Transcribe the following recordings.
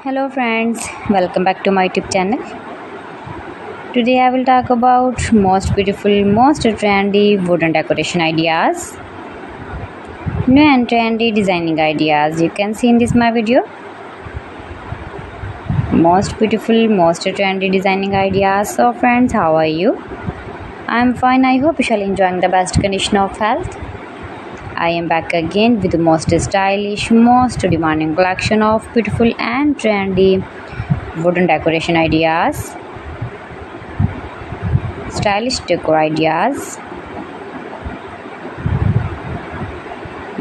Hello friends, welcome back to my YouTube channel. Today I will talk about most beautiful, most trendy wooden decoration ideas. New and trendy designing ideas you can see in this my video. Most beautiful, most trendy designing ideas. So friends, how are you? I am fine. I hope you shall enjoying the best condition of health. I am back again with the most stylish, most demanding collection of beautiful and trendy wooden decoration ideas, stylish decor ideas.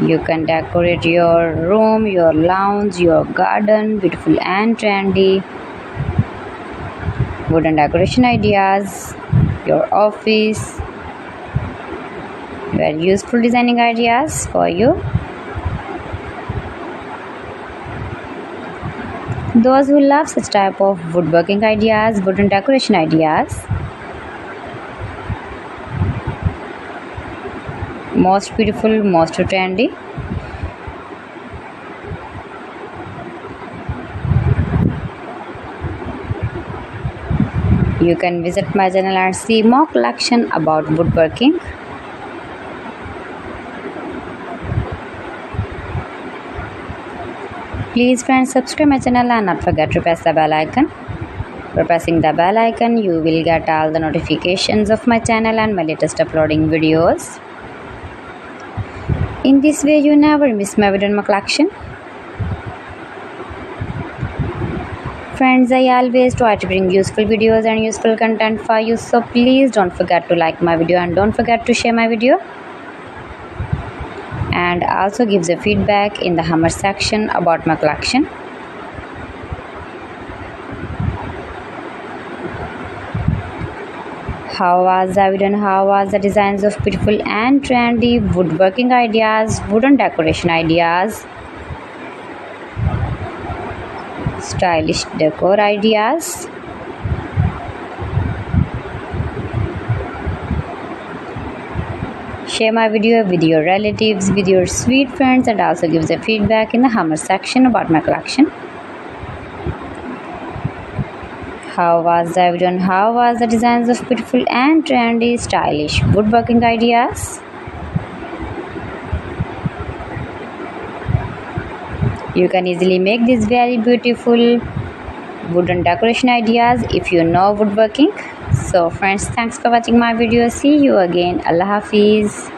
You can decorate your room, your lounge, your garden, beautiful and trendy wooden decoration ideas, your office. Very useful designing ideas for you. Those who love such type of woodworking ideas, wooden decoration ideas. Most beautiful, most trendy. You can visit my channel and see more collection about woodworking. Please friends, subscribe my channel and not forget to press the bell icon. By pressing the bell icon, you will get all the notifications of my channel and my latest uploading videos. In this way, you never miss my video in my collection. Friends, I always try to bring useful videos and useful content for you, so please don't forget to like my video and don't forget to share my video. And also give the feedback in the comment section about my collection. How was the video and how was the designs of beautiful and trendy woodworking ideas, wooden decoration ideas, stylish decor ideas. Share my video with your relatives, with your sweet friends, and also give the feedback in the comment section about my collection. How was the video and how was the designs of beautiful and trendy stylish woodworking ideas? You can easily make these very beautiful wooden decoration ideas if you know woodworking. So friends, thanks for watching my video. See you again. Allah Hafiz.